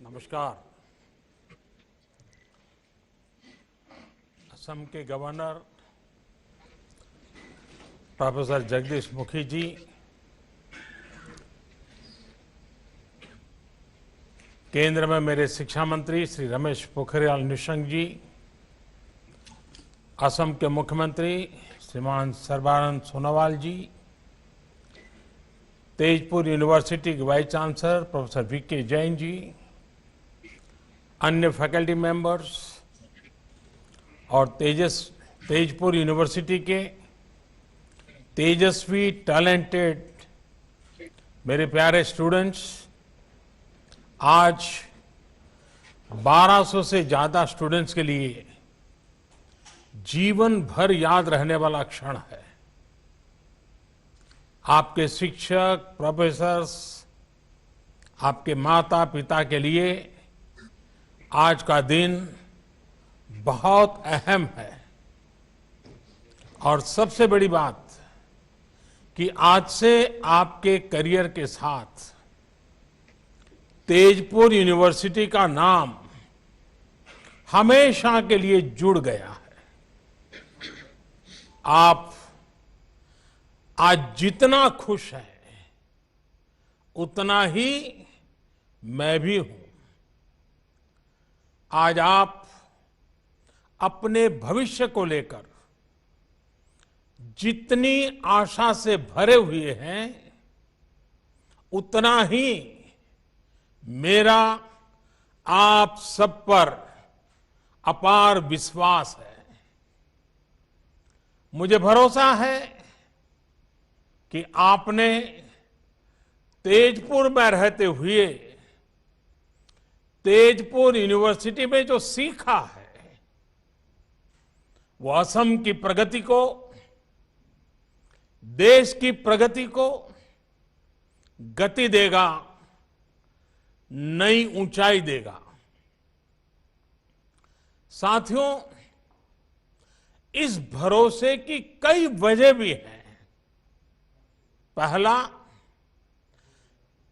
नमस्कार। असम के governor professor Jagdish Mukhi जी, केंद्र में मेरे शिक्षा मंत्री श्री रमेश पोखरियाल निशंक जी, असम के मुख्यमंत्री श्रीमान सर्बानंद सोनोवाल जी, तेजपुर यूनिवर्सिटी के vice chancellor professor VK Jain ji, अन्य फैकल्टी मेंबर्स और तेजपुर यूनिवर्सिटी के तेजस्वी टैलेंटेड मेरे प्यारे स्टूडेंट्स, आज 1200 से ज्यादा स्टूडेंट्स के लिए जीवन भर याद रहने वाला क्षण है। आपके शिक्षक, प्रोफेसर्स, आपके माता पिता के लिए आज का दिन बहुत अहम है। और सबसे बड़ी बात कि आज से आपके करियर के साथ तेजपुर यूनिवर्सिटी का नाम हमेशा के लिए जुड़ गया है। आप आज जितना खुश हैं, उतना ही मैं भी हूं। आज आप अपने भविष्य को लेकर जितनी आशा से भरे हुए हैं, उतना ही मेरा आप सब पर अपार विश्वास है। मुझे भरोसा है कि आपने तेजपुर में रहते हुए तेजपुर यूनिवर्सिटी में जो सीखा है, वो असम की प्रगति को, देश की प्रगति को गति देगा, नई ऊंचाई देगा। साथियों, इस भरोसे की कई वजह भी हैं। पहला,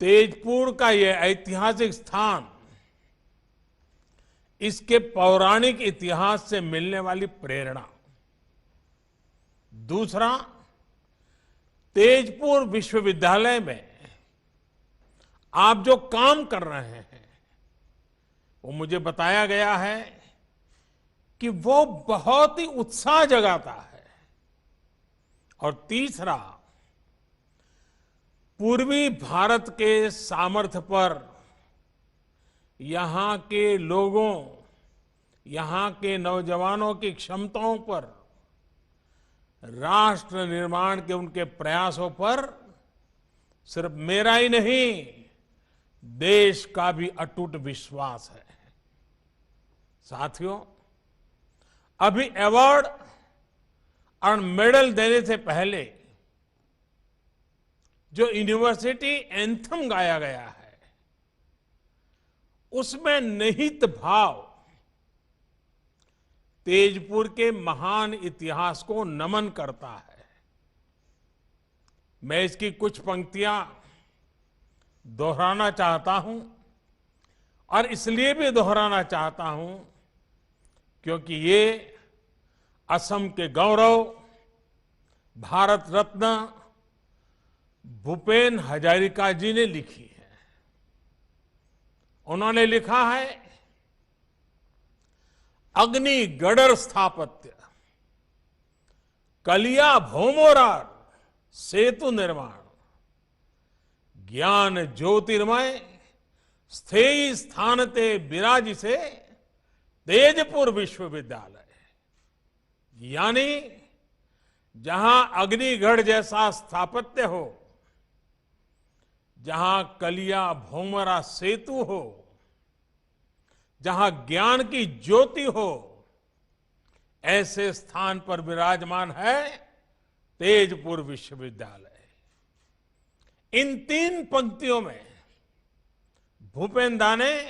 तेजपुर का यह ऐतिहासिक स्थान, इसके पौराणिक इतिहास से मिलने वाली प्रेरणा। दूसरा, तेजपुर विश्वविद्यालय में आप जो काम कर रहे हैं, वो मुझे बताया गया है कि वो बहुत ही उत्साह जगाता है। और तीसरा, पूर्वी भारत के सामर्थ्य पर, यहां के लोगों, यहां के नौजवानों की क्षमताओं पर, राष्ट्र निर्माण के उनके प्रयासों पर सिर्फ मेरा ही नहीं, देश का भी अटूट विश्वास है। साथियों, अभी अवार्ड और मेडल देने से पहले जो यूनिवर्सिटी एंथम गाया गया है, उसमें निहित भाव तेजपुर के महान इतिहास को नमन करता है। मैं इसकी कुछ पंक्तियां दोहराना चाहता हूं, और इसलिए भी दोहराना चाहता हूं क्योंकि ये असम के गौरव, भारत रत्न भूपेन हजारिका जी ने लिखी है। उन्होंने लिखा है, अग्नि गडर स्थापत्य, कलिया भौमोरार सेतु निर्माण, ज्ञान ज्योतिर्मय स्थेयी स्थानते विराजिसे तेजपुर विश्वविद्यालय। यानी जहां अग्निगढ़ जैसा स्थापत्य हो, जहां कलिया भौमरा सेतु हो, जहां ज्ञान की ज्योति हो, ऐसे स्थान पर विराजमान है तेजपुर विश्वविद्यालय। इन तीन पंक्तियों में भूपेन दा ने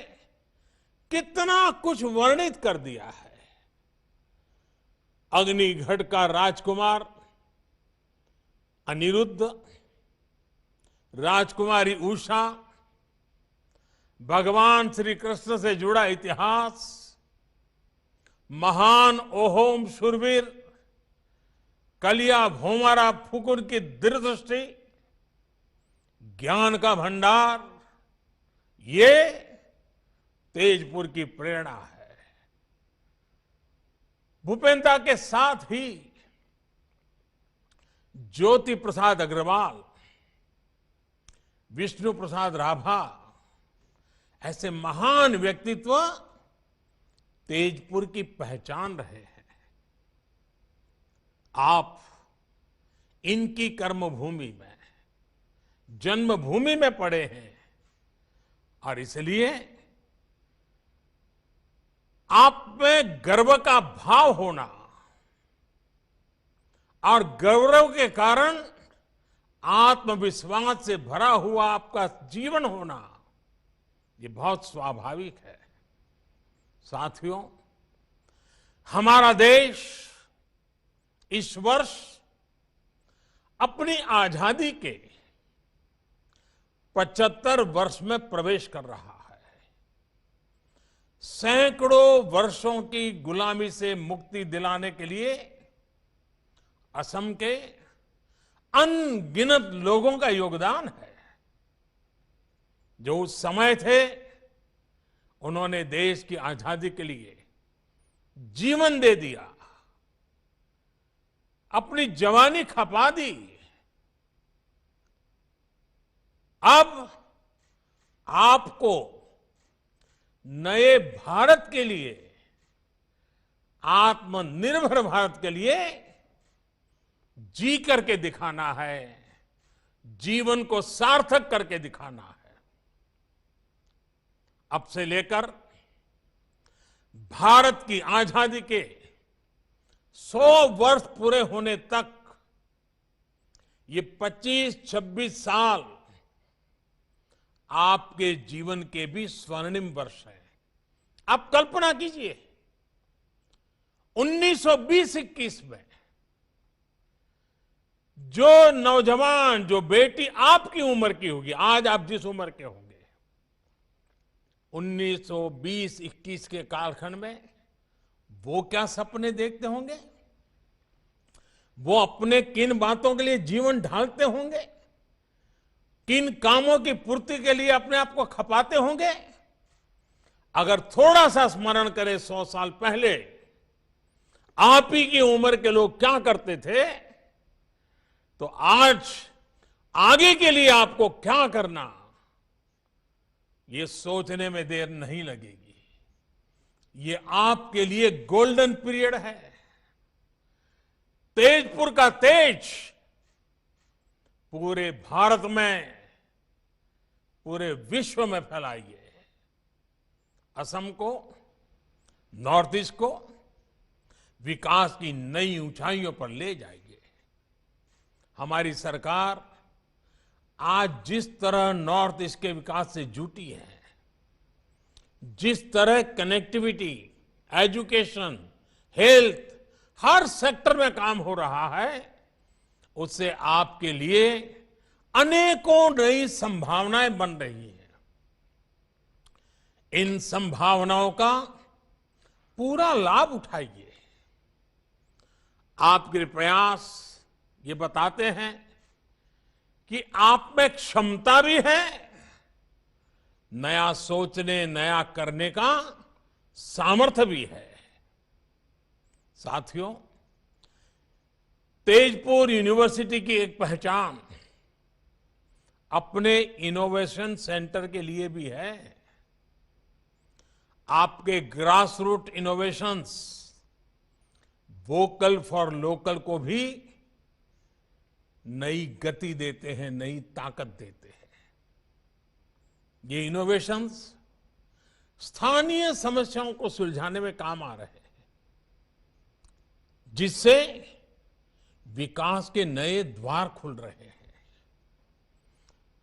कितना कुछ वर्णित कर दिया है। अग्निगढ़ का राजकुमार अनिरुद्ध, राजकुमारी उषा, भगवान श्री कृष्ण से जुड़ा इतिहास, महान ओहोम शूरवीर कलिया भोमारा फुकुर की दृढ़दृष्टि, ज्ञान का भंडार, ये तेजपुर की प्रेरणा है। भूपेंद्र के साथ ही ज्योति प्रसाद अग्रवाल, विष्णु प्रसाद राभा, ऐसे महान व्यक्तित्व तेजपुर की पहचान रहे हैं। आप इनकी कर्मभूमि में, जन्मभूमि में पड़े हैं और इसलिए आप में गर्व का भाव होना और गौरव के कारण आत्मविश्वास से भरा हुआ आपका जीवन होना, ये बहुत स्वाभाविक है। साथियों, हमारा देश इस वर्ष अपनी आजादी के 75 वर्ष में प्रवेश कर रहा है। सैकड़ों वर्षों की गुलामी से मुक्ति दिलाने के लिए असम के अनगिनत लोगों का योगदान है। जो उस समय थे, उन्होंने देश की आजादी के लिए जीवन दे दिया, अपनी जवानी खपा दी। अब आपको नए भारत के लिए, आत्मनिर्भर भारत के लिए जी करके दिखाना है, जीवन को सार्थक करके दिखाना है। अब से लेकर भारत की आजादी के 100 वर्ष पूरे होने तक ये 25-26 साल आपके जीवन के भी स्वर्णिम वर्ष है। आप कल्पना कीजिए, 1920-21 में जो नौजवान, जो बेटी आपकी उम्र की होगी, आज आप जिस उम्र के होंगे, 1920-21 के कालखंड में वो क्या सपने देखते होंगे, वो अपने किन बातों के लिए जीवन ढालते होंगे, किन कामों की पूर्ति के लिए अपने आप को खपाते होंगे। अगर थोड़ा सा स्मरण करें 100 साल पहले आप ही की उम्र के लोग क्या करते थे, तो आज आगे के लिए आपको क्या करना, ये सोचने में देर नहीं लगेगी। ये आपके लिए गोल्डन पीरियड है। तेजपुर का तेज पूरे भारत में, पूरे विश्व में फैलाइए। असम को, नॉर्थ ईस्ट को विकास की नई ऊंचाइयों पर ले जाइए। हमारी सरकार आज जिस तरह नॉर्थ ईस्ट के विकास से जुटी है, जिस तरह कनेक्टिविटी, एजुकेशन, हेल्थ, हर सेक्टर में काम हो रहा है, उससे आपके लिए अनेकों नई संभावनाएं बन रही हैं। इन संभावनाओं का पूरा लाभ उठाइए। आपके प्रयास ये बताते हैं कि आप में क्षमता भी है, नया सोचने, नया करने का सामर्थ्य भी है। साथियों, तेजपुर यूनिवर्सिटी की एक पहचान अपने इनोवेशन सेंटर के लिए भी है। आपके grass root innovations vocal for local को भी नई गति देते हैं, नई ताकत देते हैं। ये इनोवेशंस स्थानीय समस्याओं को सुलझाने में काम आ रहे हैं, जिससे विकास के नए द्वार खुल रहे हैं।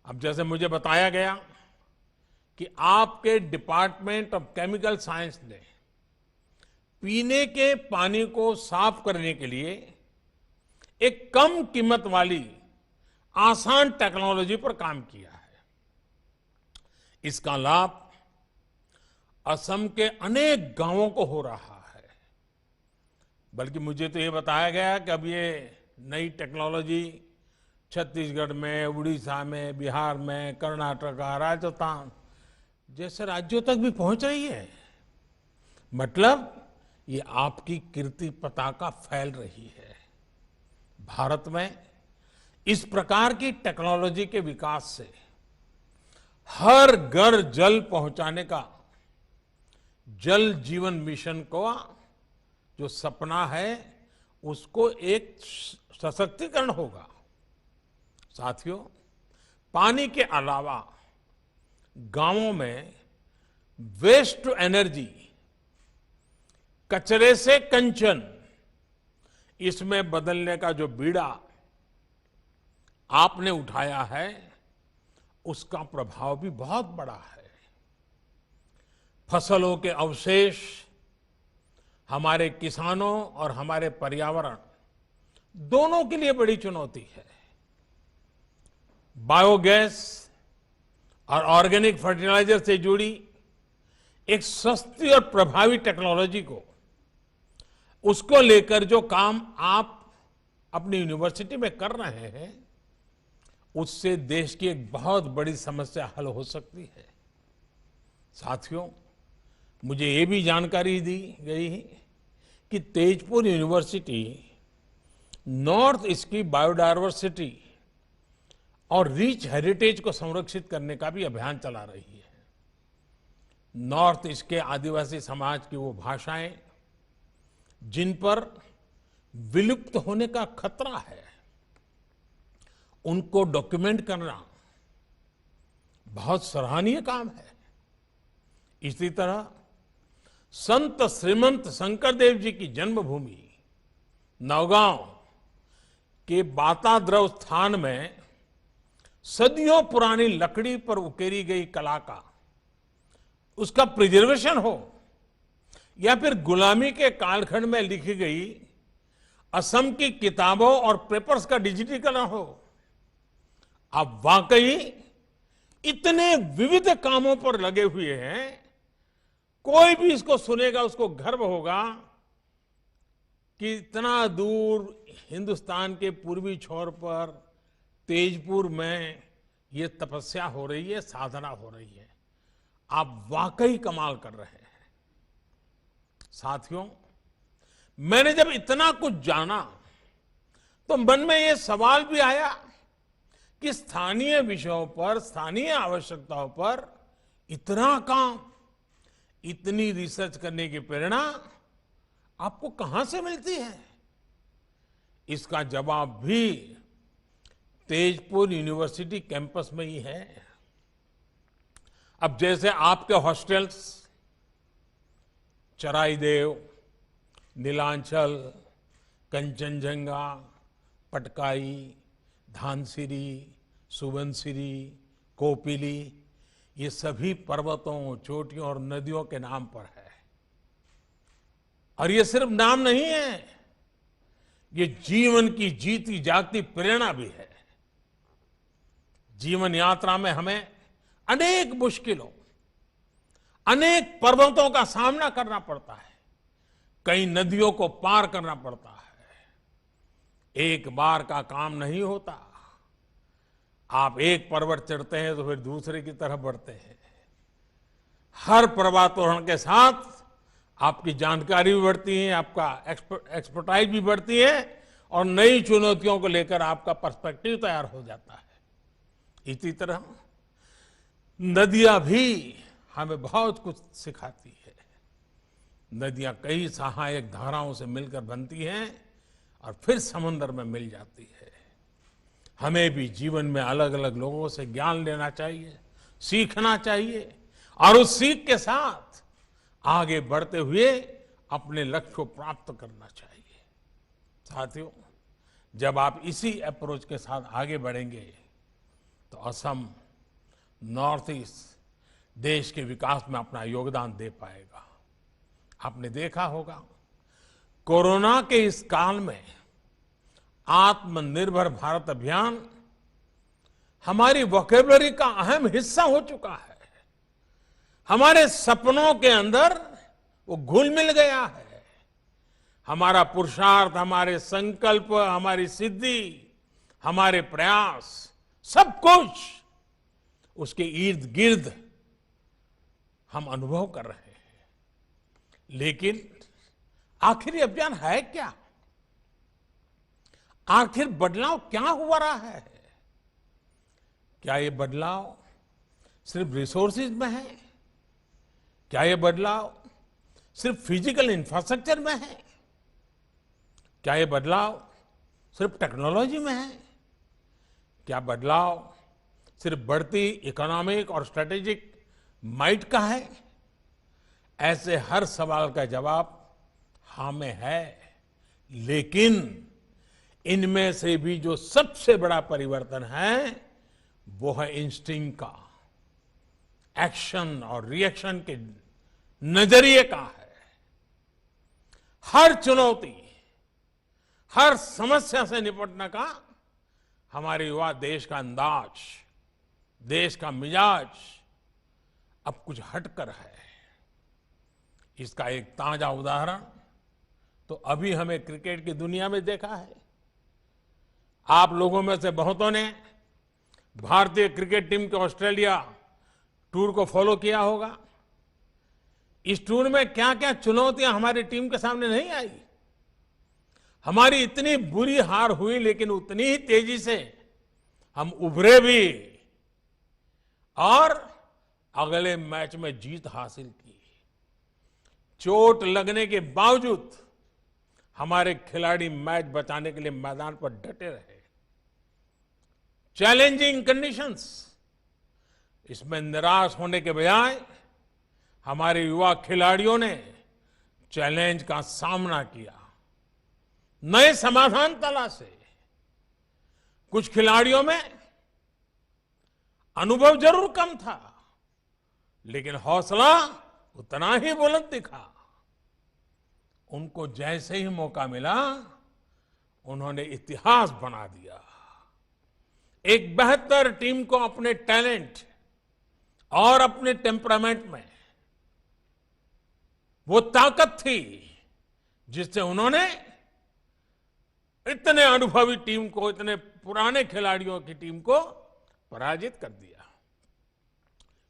अब जैसे मुझे बताया गया कि आपके डिपार्टमेंट ऑफ केमिकल साइंस ने पीने के पानी को साफ करने के लिए एक कम कीमत वाली आसान टेक्नोलॉजी पर काम किया है। इसका लाभ असम के अनेक गांवों को हो रहा है। बल्कि मुझे तो ये बताया गया कि अब ये नई टेक्नोलॉजी छत्तीसगढ़ में, उड़ीसा में, बिहार में, कर्नाटक, राजस्थान जैसे राज्यों तक भी पहुंच रही है। मतलब ये आपकी कीर्ति पताका फैल रही है। भारत में इस प्रकार की टेक्नोलॉजी के विकास से हर घर जल पहुंचाने का जल जीवन मिशन को जो सपना है उसको एक सशक्तिकरण होगा। साथियों, पानी के अलावा गांवों में वेस्ट टू एनर्जी, कचरे से कंचन, इसमें बदलने का जो बीड़ा आपने उठाया है उसका प्रभाव भी बहुत बड़ा है। फसलों के अवशेष हमारे किसानों और हमारे पर्यावरण दोनों के लिए बड़ी चुनौती है। बायोगैस और ऑर्गेनिक फर्टिलाइजर से जुड़ी एक सस्ती और प्रभावी टेक्नोलॉजी को, उसको लेकर जो काम आप अपनी यूनिवर्सिटी में कर रहे हैं, उससे देश की एक बहुत बड़ी समस्या हल हो सकती है। साथियों, मुझे ये भी जानकारी दी गई है कि तेजपुर यूनिवर्सिटी नॉर्थ ईस्ट की बायोडायवर्सिटी और रिच हेरिटेज को संरक्षित करने का भी अभियान चला रही है। नॉर्थ ईस्ट के आदिवासी समाज की वो भाषाएं जिन पर विलुप्त होने का खतरा है, उनको डॉक्यूमेंट करना बहुत सराहनीय काम है। इसी तरह संत श्रीमंत शंकरदेव जी की जन्मभूमि नौगांव के बाताद्रव स्थान में सदियों पुरानी लकड़ी पर उकेरी गई कला का, उसका प्रिजर्वेशन हो, या फिर गुलामी के कालखंड में लिखी गई असम की किताबों और पेपर्स का डिजिटीकरण हो, आप वाकई इतने विविध कामों पर लगे हुए हैं। कोई भी इसको सुनेगा उसको गर्व होगा कि इतना दूर हिंदुस्तान के पूर्वी छोर पर तेजपुर में ये तपस्या हो रही है, साधना हो रही है। आप वाकई कमाल कर रहे हैं। साथियों, मैंने जब इतना कुछ जाना तो मन में ये सवाल भी आया कि स्थानीय विषयों पर, स्थानीय आवश्यकताओं पर इतना काम, इतनी रिसर्च करने की प्रेरणा आपको कहां से मिलती है? इसका जवाब भी तेजपुर यूनिवर्सिटी कैंपस में ही है। अब जैसे आपके हॉस्टल्स चराईदेव, नीलांचल, कंचनजंगा, पटकाई, धानसिरी, सुबनसिरी, कोपिली, ये सभी पर्वतों, चोटियों और नदियों के नाम पर है। और ये सिर्फ नाम नहीं है, ये जीवन की जीती जागती प्रेरणा भी है। जीवन यात्रा में हमें अनेक मुश्किलों, अनेक पर्वतों का सामना करना पड़ता है, कई नदियों को पार करना पड़ता है। एक बार का काम नहीं होता। आप एक पर्वत चढ़ते हैं तो फिर दूसरे की तरफ बढ़ते हैं। हर पर्वतारोहण के साथ आपकी जानकारी भी बढ़ती है, आपका एक्सपर्टाइज भी बढ़ती है और नई चुनौतियों को लेकर आपका पर्सपेक्टिव तैयार हो जाता है। इसी तरह नदियां भी हमें बहुत कुछ सिखाती है। नदियां कई सहायक धाराओं से मिलकर बनती हैं और फिर समंदर में मिल जाती है। हमें भी जीवन में अलग अलग लोगों से ज्ञान लेना चाहिए, सीखना चाहिए और उस सीख के साथ आगे बढ़ते हुए अपने लक्ष्य को प्राप्त करना चाहिए। साथियों, जब आप इसी अप्रोच के साथ आगे बढ़ेंगे तो असम, नॉर्थ ईस्ट देश के विकास में अपना योगदान दे पाएगा। आपने देखा होगा, कोरोना के इस काल में आत्मनिर्भर भारत अभियान हमारी वोकैबुलरी का अहम हिस्सा हो चुका है। हमारे सपनों के अंदर वो घुल मिल गया है। हमारा पुरुषार्थ, हमारे संकल्प, हमारी सिद्धि, हमारे प्रयास, सब कुछ उसके इर्द गिर्द हम अनुभव कर रहे हैं। लेकिन आखिर ये अभियान है क्या? आखिर बदलाव क्या हो रहा है? क्या ये बदलाव सिर्फ रिसोर्सेज में है? क्या ये बदलाव सिर्फ फिजिकल इंफ्रास्ट्रक्चर में है? क्या ये बदलाव सिर्फ टेक्नोलॉजी में है? क्या बदलाव सिर्फ बढ़ती इकोनॉमिक और स्ट्रेटेजिक माइट का है? ऐसे हर सवाल का जवाब हाँ में है। लेकिन इनमें से भी जो सबसे बड़ा परिवर्तन है वो है इंस्टिंक्ट का, एक्शन और रिएक्शन के नजरिए का है। हर चुनौती, हर समस्या से निपटने का हमारे युवा देश का अंदाज, देश का मिजाज अब कुछ हटकर है। इसका एक ताजा उदाहरण तो अभी हमें क्रिकेट की दुनिया में देखा है। आप लोगों में से बहुतों ने भारतीय क्रिकेट टीम के ऑस्ट्रेलिया टूर को फॉलो किया होगा। इस टूर में क्या क्या चुनौतियां हमारी टीम के सामने नहीं आई। हमारी इतनी बुरी हार हुई, लेकिन उतनी ही तेजी से हम उभरे भी और अगले मैच में जीत हासिल की। चोट लगने के बावजूद हमारे खिलाड़ी मैच बचाने के लिए मैदान पर डटे रहे। चैलेंजिंग कंडीशंस, इसमें निराश होने के बजाय हमारे युवा खिलाड़ियों ने चैलेंज का सामना किया, नए समाधान तलाशे। कुछ खिलाड़ियों में अनुभव जरूर कम था, लेकिन हौसला उतना ही बुलंद दिखा। उनको जैसे ही मौका मिला, उन्होंने इतिहास बना दिया। एक बेहतर टीम को अपने टैलेंट और अपने टेम्परामेंट में वो ताकत थी जिससे उन्होंने इतने अनुभवी टीम को, इतने पुराने खिलाड़ियों की टीम को पराजित कर दिया।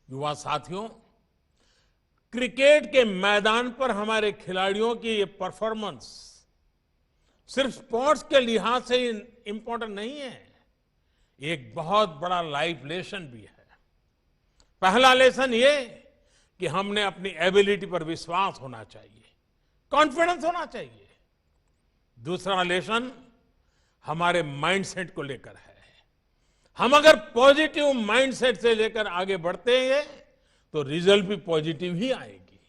युवा साथियों, क्रिकेट के मैदान पर हमारे खिलाड़ियों की ये परफॉर्मेंस सिर्फ स्पोर्ट्स के लिहाज से इंपॉर्टेंट नहीं है, एक बहुत बड़ा लाइफ लेसन भी है। पहला लेसन ये कि हमने अपनी एबिलिटी पर विश्वास होना चाहिए, कॉन्फिडेंस होना चाहिए। दूसरा लेसन हमारे माइंडसेट को लेकर है। हम अगर पॉजिटिव माइंडसेट से लेकर आगे बढ़ते हैं तो रिजल्ट भी पॉजिटिव ही आएगी।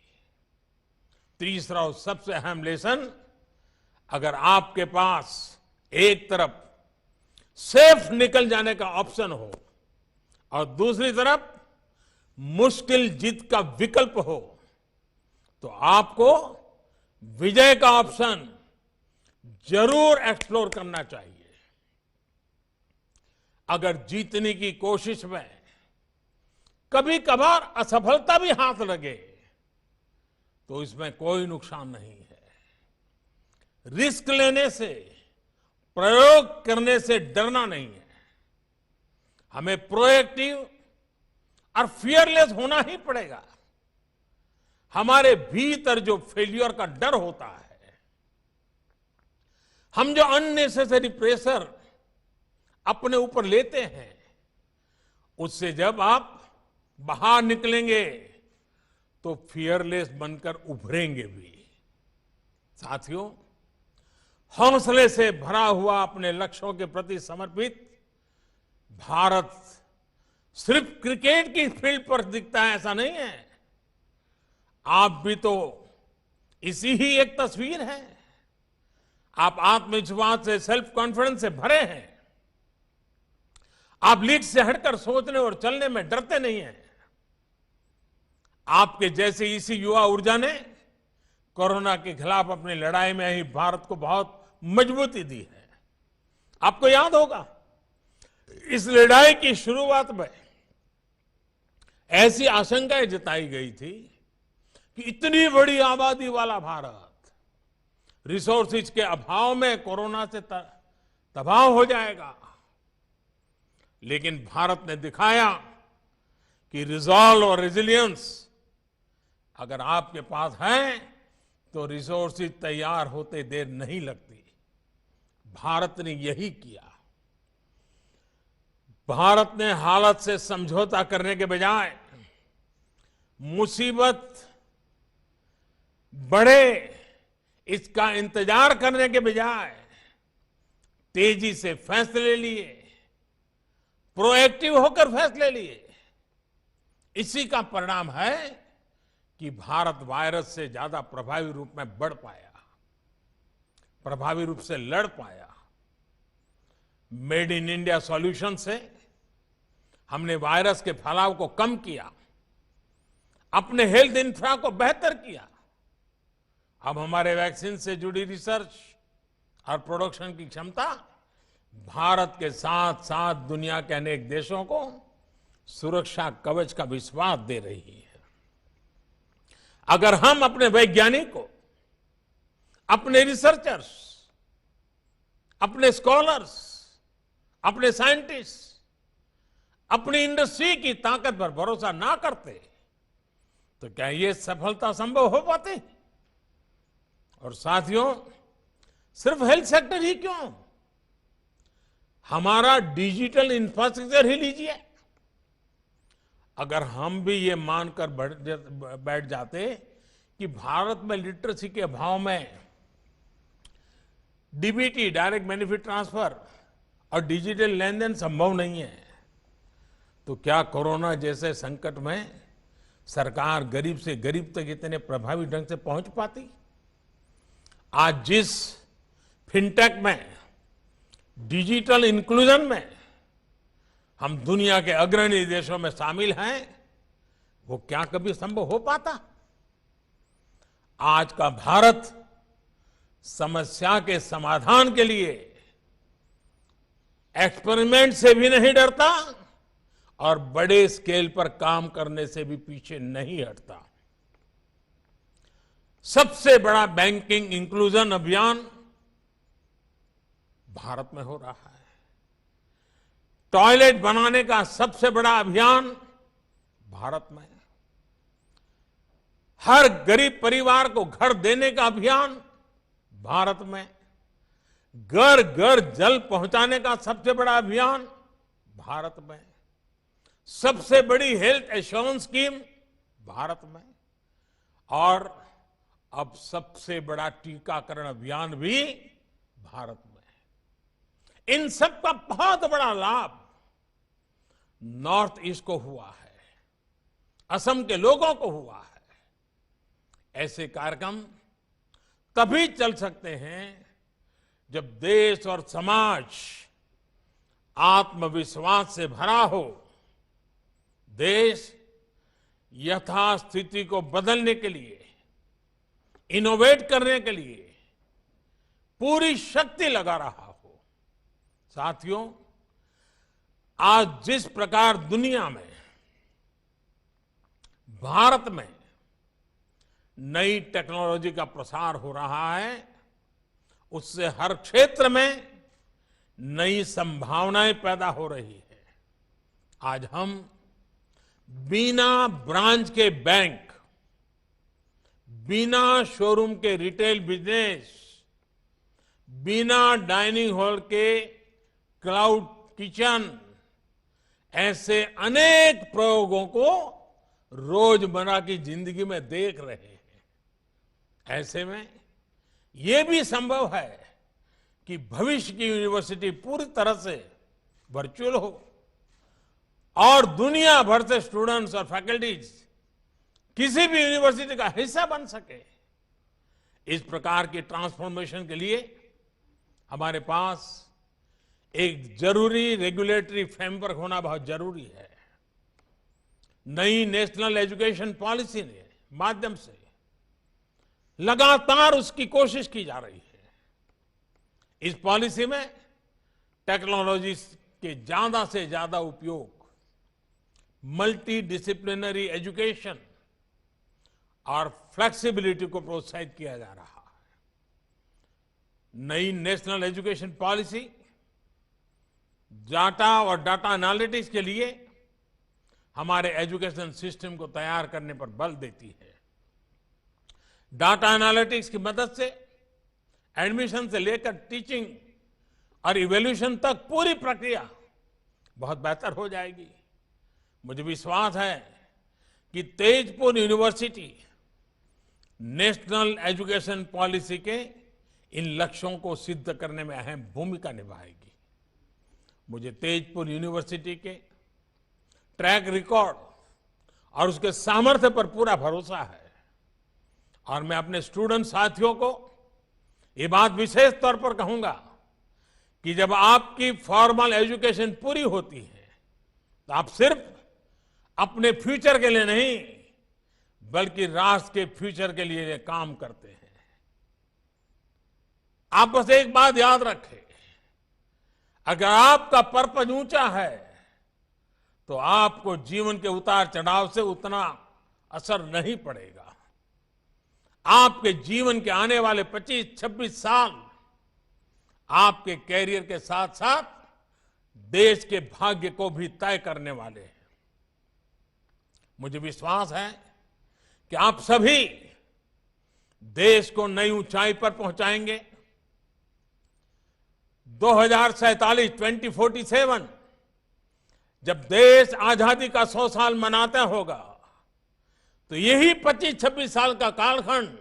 तीसरा और सबसे अहम लेसन, अगर आपके पास एक तरफ सेफ निकल जाने का ऑप्शन हो और दूसरी तरफ मुश्किल जीत का विकल्प हो, तो आपको विजय का ऑप्शन जरूर एक्सप्लोर करना चाहिए। अगर जीतने की कोशिश में कभी कभार असफलता भी हाथ लगे तो इसमें कोई नुकसान नहीं है। रिस्क लेने से, प्रयोग करने से डरना नहीं है। हमें प्रोएक्टिव और फियरलेस होना ही पड़ेगा। हमारे भीतर जो फेल्यूर का डर होता है, हम जो अननेसेसरी प्रेशर अपने ऊपर लेते हैं, उससे जब आप बाहर निकलेंगे तो फियरलेस बनकर उभरेंगे भी। साथियों, हौसले से भरा हुआ अपने लक्ष्यों के प्रति समर्पित भारत सिर्फ क्रिकेट की फील्ड पर दिखता है ऐसा नहीं है। आप भी तो इसी ही एक तस्वीर है। आप आत्मविश्वास से, सेल्फ कॉन्फिडेंस से भरे हैं। आप लीड से हटकर सोचने और चलने में डरते नहीं हैं। आपके जैसे इसी युवा ऊर्जा ने कोरोना के खिलाफ अपनी लड़ाई में ही भारत को बहुत मजबूती दी है। आपको याद होगा, इस लड़ाई की शुरुआत में ऐसी आशंकाएं जताई गई थी कि इतनी बड़ी आबादी वाला भारत रिसोर्सेज के अभाव में कोरोना से तबाह हो जाएगा। लेकिन भारत ने दिखाया कि रिजॉल्व और रेजिलियंस अगर आपके पास है तो रिसोर्सेज तैयार होते देर नहीं लगती। भारत ने यही किया। भारत ने हालत से समझौता करने के बजाय मुसीबत बढ़े इसका इंतजार करने के बजाय तेजी से फैसले लिए, प्रोएक्टिव होकर फैसले लिए। इसी का परिणाम है कि भारत वायरस से ज्यादा प्रभावी रूप में बढ़ पाया, प्रभावी रूप से लड़ पाया। मेड इन इंडिया सॉल्यूशन से हमने वायरस के फैलाव को कम किया, अपने हेल्थ इंफ्रा को बेहतर किया। अब हमारे वैक्सीन से जुड़ी रिसर्च और प्रोडक्शन की क्षमता भारत के साथ साथ दुनिया के अनेक देशों को सुरक्षा कवच का विश्वास दे रही है। अगर हम अपने वैज्ञानिकों, अपने रिसर्चर्स, अपने स्कॉलर्स, अपने साइंटिस्ट, अपनी इंडस्ट्री की ताकत पर भरोसा ना करते तो क्या ये सफलता संभव हो पाती? और साथियों, सिर्फ हेल्थ सेक्टर ही क्यों, हमारा डिजिटल इंफ्रास्ट्रक्चर ही लीजिए। अगर हम भी ये मानकर बैठ जाते कि भारत में लिटरेसी के अभाव में डीबीटी, डायरेक्ट बेनिफिट ट्रांसफर, और डिजिटल लेन देन संभव नहीं है, तो क्या कोरोना जैसे संकट में सरकार गरीब से गरीब तक इतने प्रभावी ढंग से पहुंच पाती? आज जिस फिनटेक में, डिजिटल इंक्लूजन में हम दुनिया के अग्रणी देशों में शामिल हैं, वो क्या कभी संभव हो पाता? आज का भारत समस्या के समाधान के लिए एक्सपेरिमेंट से भी नहीं डरता और बड़े स्केल पर काम करने से भी पीछे नहीं हटता। सबसे बड़ा बैंकिंग इंक्लूजन अभियान भारत में हो रहा है। टॉयलेट बनाने का सबसे बड़ा अभियान भारत में। हर गरीब परिवार को घर देने का अभियान भारत में। घर घर जल पहुंचाने का सबसे बड़ा अभियान भारत में। सबसे बड़ी हेल्थ एश्योरेंस स्कीम भारत में। और अब सबसे बड़ा टीकाकरण अभियान भी भारत में। इन सब का बहुत बड़ा लाभ नॉर्थ ईस्ट को हुआ है, असम के लोगों को हुआ है। ऐसे कार्यक्रम तभी चल सकते हैं जब देश और समाज आत्मविश्वास से भरा हो। देश यथास्थिति को बदलने के लिए, इनोवेट करने के लिए पूरी शक्ति लगा रहा हो। साथियों, आज जिस प्रकार दुनिया में, भारत में नई टेक्नोलॉजी का प्रसार हो रहा है, उससे हर क्षेत्र में नई संभावनाएं पैदा हो रही है। आज हम बिना ब्रांच के बैंक, बिना शोरूम के रिटेल बिजनेस, बिना डाइनिंग हॉल के क्लाउड किचन, ऐसे अनेक प्रयोगों को रोजमर्रा की जिंदगी में देख रहे हैं। ऐसे में यह भी संभव है कि भविष्य की यूनिवर्सिटी पूरी तरह से वर्चुअल हो और दुनिया भर से स्टूडेंट्स और फैकल्टीज किसी भी यूनिवर्सिटी का हिस्सा बन सके। इस प्रकार की ट्रांसफॉर्मेशन के लिए हमारे पास एक जरूरी रेगुलेटरी फ्रेमवर्क होना बहुत जरूरी है। नई नेशनल एजुकेशन पॉलिसी के माध्यम से लगातार उसकी कोशिश की जा रही है। इस पॉलिसी में टेक्नोलॉजी के ज्यादा से ज्यादा उपयोग, मल्टी डिसिप्लिनरी एजुकेशन और फ्लेक्सिबिलिटी को प्रोत्साहित किया जा रहा है। नई नेशनल एजुकेशन पॉलिसी डाटा और डाटा एनालिटिक्स के लिए हमारे एजुकेशन सिस्टम को तैयार करने पर बल देती है। डाटा एनालिटिक्स की मदद से एडमिशन से लेकर टीचिंग और इवैल्यूएशन तक पूरी प्रक्रिया बहुत बेहतर हो जाएगी। मुझे विश्वास है कि Tezpur university national education policy के इन लक्ष्यों को सिद्ध करने में अहम भूमिका निभाएगी। मुझे तेजपुर यूनिवर्सिटी के ट्रैक रिकॉर्ड और उसके सामर्थ्य पर पूरा भरोसा है और मैं अपने स्टूडेंट साथियों को ये बात विशेष तौर पर कहूंगा कि जब आपकी फॉर्मल एजुकेशन पूरी होती है तो आप सिर्फ अपने फ्यूचर के लिए नहीं बल्कि राष्ट्र के फ्यूचर के लिए काम करते हैं। आप बस एक बात याद रखें, अगर आपका पर्पज ऊंचा है तो आपको जीवन के उतार चढ़ाव से उतना असर नहीं पड़ेगा। आपके जीवन के आने वाले 25-26 साल आपके कैरियर के साथ साथ देश के भाग्य को भी तय करने वाले हैं। मुझे विश्वास है कि आप सभी देश को नई ऊंचाई पर पहुंचाएंगे। 2047 जब देश आजादी का 100 साल मनाता होगा तो यही 25-26 साल का कालखंड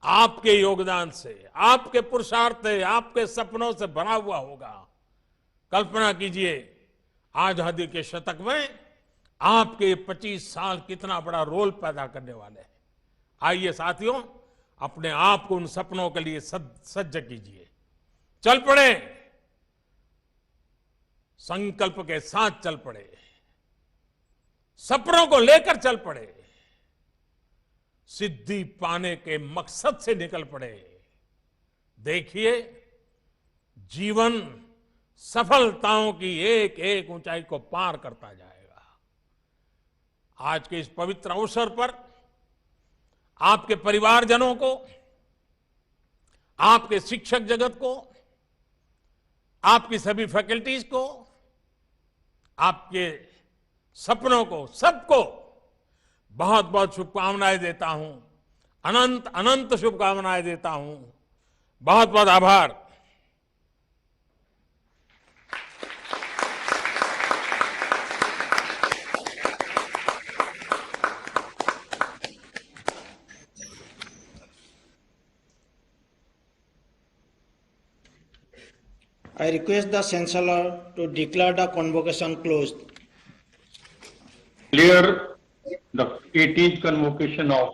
आपके योगदान से, आपके पुरुषार्थ से, आपके सपनों से भरा हुआ होगा। कल्पना कीजिए आजादी के शतक में आपके 25 साल कितना बड़ा रोल पैदा करने वाले हैं। आइए साथियों, अपने आप को उन सपनों के लिए सज्ज कीजिए। चल पड़े, संकल्प के साथ चल पड़े, सपनों को लेकर चल पड़े, सिद्धि पाने के मकसद से निकल पड़े। देखिए जीवन सफलताओं की एक एक ऊंचाई को पार करता जाएगा। आज के इस पवित्र अवसर पर आपके परिवारजनों को, आपके शिक्षक जगत को, आपकी सभी फैकल्टीज को, आपके सपनों को, सबको बहुत बहुत शुभकामनाएं देता हूं। अनंत अनंत शुभकामनाएं देता हूं। बहुत बहुत आभार। I request the Chancellor to declare the convocation closed. Clear the 18th convocation of